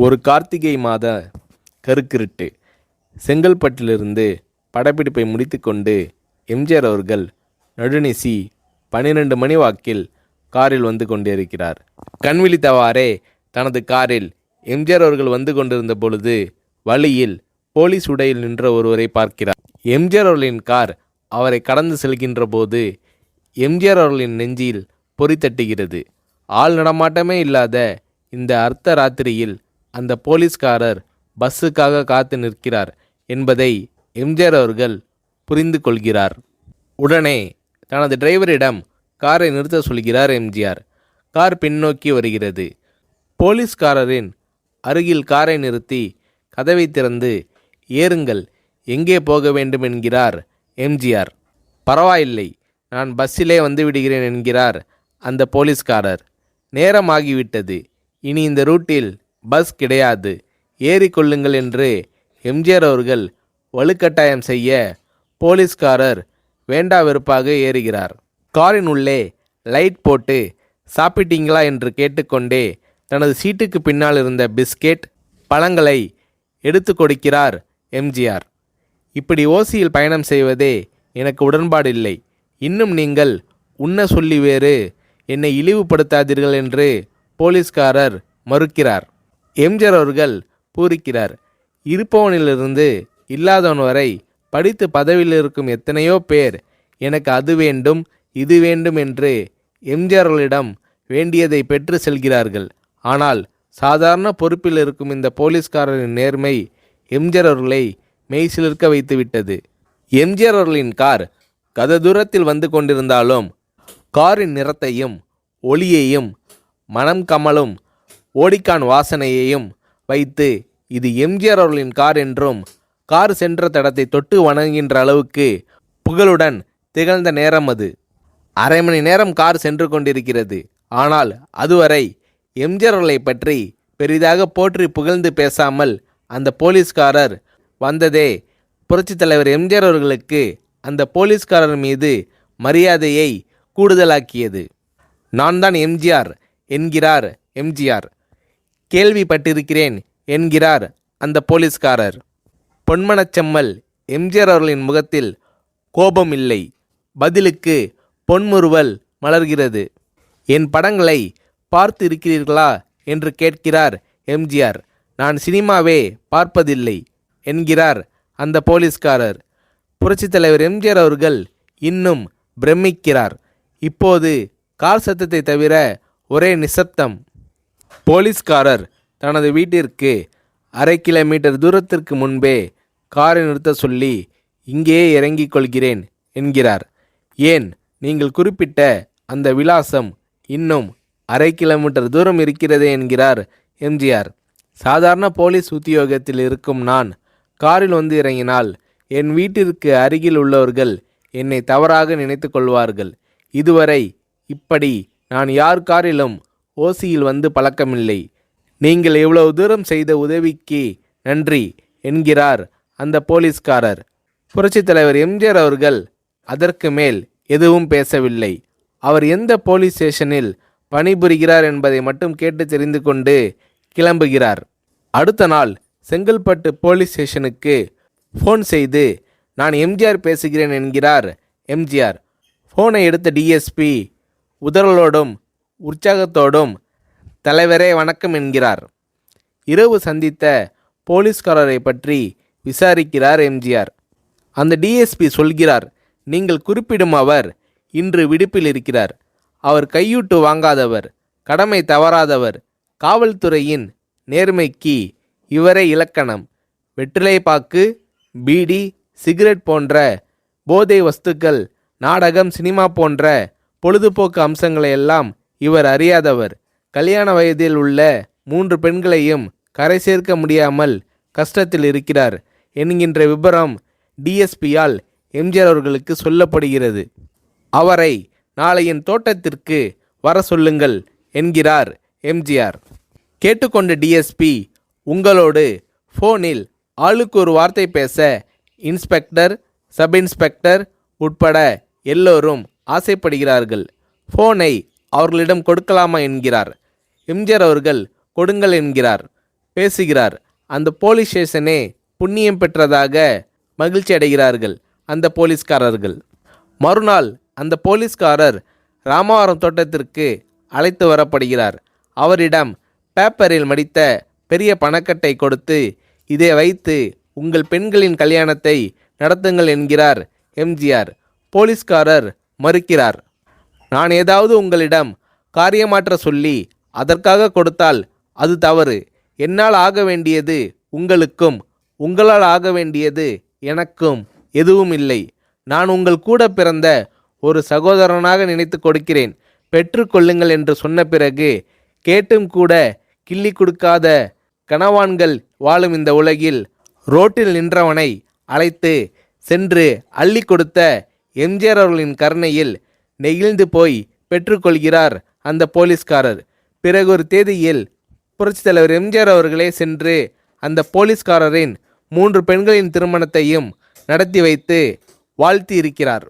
ஒரு கார்த்திகை மாத கருக்கிருட்டு. செங்கல்பட்டிலிருந்து படப்பிடிப்பை முடித்துக்கொண்டு எம்ஜிஆர் அவர்கள் நடுநிசி 12 மணி வாக்கில் காரில் வந்து கொண்டிருக்கிறார். கண் விழித்தவாறே தனது காரில் எம்ஜிஆர் அவர்கள் வந்து கொண்டிருந்த பொழுது வழியில் போலீஸ் உடையில் நின்ற ஒருவரை பார்க்கிறார். எம்ஜிஆர் அவர்களின் கார் அவரை கடந்து செல்கின்ற போது எம்ஜிஆர் அவர்களின் நெஞ்சில் பொறி தட்டுகிறது. ஆள் நடமாட்டமே இல்லாத இந்த அர்த்த ராத்திரியில் அந்த போலீஸ்காரர் பஸ்ஸுக்காக காத்து நிற்கிறார் என்பதை எம்ஜிஆர் அவர்கள் புரிந்து கொள்கிறார். உடனே தனது டிரைவரிடம் காரை நிறுத்த சொல்கிறார் எம்ஜிஆர். கார் பின்னோக்கி வருகிறது. போலீஸ்காரரின் அருகில் காரை நிறுத்தி கதவை திறந்து ஏறுங்கள், எங்கே போக வேண்டும் என்கிறார் எம்ஜிஆர். பரவாயில்லை, நான் பஸ்ஸிலே வந்து விடுகிறேன் என்கிறார் அந்த போலீஸ்காரர். நேரமாகிவிட்டது, இனி இந்த ரூட்டில் பஸ் கிடையாது, ஏறிக்கொள்ளுங்கள் என்று எம்ஜிஆர் அவர்கள் வலுக்கட்டாயம் செய்ய போலீஸ்காரர் வேண்டா வெறுப்பாக ஏறுகிறார். காரின் உள்ளே லைட் போட்டு சாப்பிட்டீங்களா என்று கேட்டுக்கொண்டே தனது சீட்டுக்கு பின்னால் இருந்த பிஸ்கெட் பழங்களை எடுத்து கொடுக்கிறார் எம்ஜிஆர். இப்படி ஓசியில் பயணம் செய்வதே எனக்கு உடன்பாடில்லை. இன்னும் நீங்கள் உண்ண சொல்லி வேறு என்னை இழிவுபடுத்தாதீர்கள் என்று போலீஸ்காரர் மறுக்கிறார். எம்ஜிஆர் அவர்கள் பூரிக்கிறார். இருப்பவனிலிருந்து இல்லாதவன் வரை படித்து பதவியில் இருக்கும் எத்தனையோ பேர் எனக்கு அது வேண்டும் இது வேண்டும் என்று எம்ஜிஆர் அவர்களிடம் வேண்டியதை பெற்று செல்கிறார்கள். ஆனால் சாதாரண பொறுப்பில் இருக்கும் இந்த போலீஸ்காரரின் நேர்மை எம்ஜிஆர் அவர்களை மெய்சிலிர்க்க வைத்துவிட்டது. எம்ஜிஆர் அவர்களின் கார் கத தூரத்தில் வந்து கொண்டிருந்தாலும் காரின் நிறத்தையும் ஒளியையும் மனம் கமலும் ஓடிக்கான் வாசனையையும் வைத்து இது எம்ஜிஆர் அவர்களின் கார் என்றும் கார் சென்ற தடத்தை தொட்டு வணங்குகின்ற அளவுக்கு புகழுடன் திகழ்ந்த நேரம் அது. அரை மணி நேரம் கார் சென்று கொண்டிருக்கிறது. ஆனால் அதுவரை எம்ஜிஆர் அவர்களை பற்றி பெரிதாக போற்றி புகழ்ந்து பேசாமல் அந்த போலீஸ்காரர் வந்ததே புரட்சித் தலைவர் எம்ஜிஆர் அவர்களுக்கு அந்த போலீஸ்காரர் மீது மரியாதையை கூடுதலாக்கியது. நான் தான் எம்ஜிஆர் என்கிறார் எம்ஜிஆர். கேள்விப்பட்டிருக்கிறேன் என்கிறார் அந்த போலீஸ்காரர். பொன்மனச்செம்மல் எம்ஜிஆர் அவர்களின் முகத்தில் கோபம் இல்லை, பதிலுக்கு பொன்முறுவல் மலர்கிறது. என் படங்களை பார்த்து இருக்கிறீர்களா என்று கேட்கிறார் எம்ஜிஆர். நான் சினிமாவே பார்ப்பதில்லை என்கிறார் அந்த போலீஸ்காரர். புரட்சித் தலைவர் எம்ஜிஆர் அவர்கள் இன்னும் பிரமிக்கிறார். இப்போது கார் சத்தத்தை தவிர ஒரே நிசப்தம். போலீஸ்காரர் தனது வீட்டிற்கு 1/2 கிலோமீட்டர் தூரத்திற்கு முன்பே காரை நிறுத்த சொல்லி இங்கேயே இறங்கிக் கொள்கிறேன் என்கிறார். ஏன், நீங்கள் குறிப்பிட்ட அந்த விலாசம் இன்னும் 1/2 கிலோமீட்டர் தூரம் இருக்கிறதே என்கிறார் எம்ஜிஆர். சாதாரண போலீஸ் உத்தியோகத்தில் இருக்கும் நான் காரில் வந்து இறங்கினால் என் வீட்டிற்கு அருகில் உள்ளவர்கள் என்னை தவறாக நினைத்து கொள்வார்கள். இதுவரை இப்படி நான் யார் காரிலும் ஓசியில் வந்து பழக்கமில்லை. நீங்கள் இவ்வளவு தூரம் செய்த உதவிக்கு நன்றி என்கிறார் அந்த போலீஸ்காரர். புரட்சித் தலைவர் எம்ஜிஆர் அவர்கள் அதற்கு மேல் எதுவும் பேசவில்லை. அவர் எந்த போலீஸ் ஸ்டேஷனில் பணிபுரிகிறார் என்பதை மட்டும் கேட்டு தெரிந்து கொண்டு கிளம்புகிறார். அடுத்த நாள் செங்கல்பட்டு போலீஸ் ஸ்டேஷனுக்கு ஃபோன் செய்து நான் எம்ஜிஆர் பேசுகிறேன் என்கிறார் எம்ஜிஆர். ஃபோனை எடுத்த டிஎஸ்பி உதறலோடும் உற்சாகத்தோடும் தலைவரே வணக்கம் என்கிறார். இரவு சந்தித்த போலீஸ்காரரை பற்றி விசாரிக்கிறார் எம்ஜிஆர். அந்த டிஎஸ்பி சொல்கிறார், நீங்கள் குறிப்பிடும் அவர் இன்று விடுப்பில் இருக்கிறார். அவர் கையூட்டு வாங்காதவர், கடமை தவறாதவர், காவல்துறையின் நேர்மைக்கு இவரே இலக்கணம். வெற்றிலை பாக்கு, பீடி, சிகரெட் போன்ற போதை வஸ்துக்கள், நாடகம், சினிமா போன்ற பொழுதுபோக்கு அம்சங்களையெல்லாம் இவர் அறியாதவர். கல்யாண வயதில் உள்ள 3 பெண்களையும் கரை சேர்க்க முடியாமல் கஷ்டத்தில் இருக்கிறார் என்கின்ற விபரம் டிஎஸ்பியால் எம்ஜிஆர் அவர்களுக்கு சொல்லப்படுகிறது. அவரை நாளை என் தோட்டத்திற்கு வர சொல்லுங்கள் என்கிறார் எம்ஜிஆர். கேட்டுக்கொண்ட டிஎஸ்பி உங்களோடு ஃபோனில் ஆளுக்கு ஒரு வார்த்தை பேச இன்ஸ்பெக்டர், சப் இன்ஸ்பெக்டர் உட்பட எல்லோரும் ஆசைப்படுகிறார்கள். ஃபோனை அவர்களிடம் கொடுக்கலாமா என்கிறார். எம்ஜிஆர் அவர்கள் கொடுங்கள் என்கிறார். பேசுகிறார். அந்த போலீஸ் ஸ்டேஷனே புண்ணியம் பெற்றதாக மகிழ்ச்சி அடைகிறார்கள் அந்த போலீஸ்காரர்கள். மறுநாள் அந்த போலீஸ்காரர் ராமவரம் தோட்டத்திற்கு அழைத்து வரப்படுகிறார். அவரிடம் பேப்பரில் மடித்த பெரிய பணக்கட்டை கொடுத்து, இதை வைத்து உங்கள் பெண்களின் கல்யாணத்தை நடத்துங்கள் என்கிறார் எம்ஜிஆர். போலீஸ்காரர் மறுக்கிறார். நான் ஏதாவது உங்களிடம் காரியமாற்ற சொல்லி அதற்காக கொடுத்தால் அது தவறு. என்னால் ஆக வேண்டியது உங்களுக்கும், உங்களால் ஆக வேண்டியது எனக்கும் எதுவும் இல்லை. நான் உங்கள் கூட பிறந்த ஒரு சகோதரனாக நினைத்து கொடுக்கிறேன், பெற்றுக்கொள்ளுங்கள் என்று சொன்ன பிறகு கேட்டும் கூட கிள்ளி கொடுக்காத கனவான்கள் வாழும் இந்த உலகில் ரோட்டில் நின்றவனை அழைத்து சென்று அள்ளி கொடுத்த எம்ஜிஆர் அவர்களின் கருணையில் நெகிழ்ந்து போய் பெற்றுக்கொள்கிறார் அந்த போலீஸ்காரர். பிறகு ஒரு தேதியில் புரட்சித் தலைவர் எம்ஜிஆர் அவர்களே சென்று அந்த போலீஸ்காரரின் 3 பெண்களின் திருமணத்தையும் நடத்தி வைத்து வாழ்த்தி இருக்கிறார்.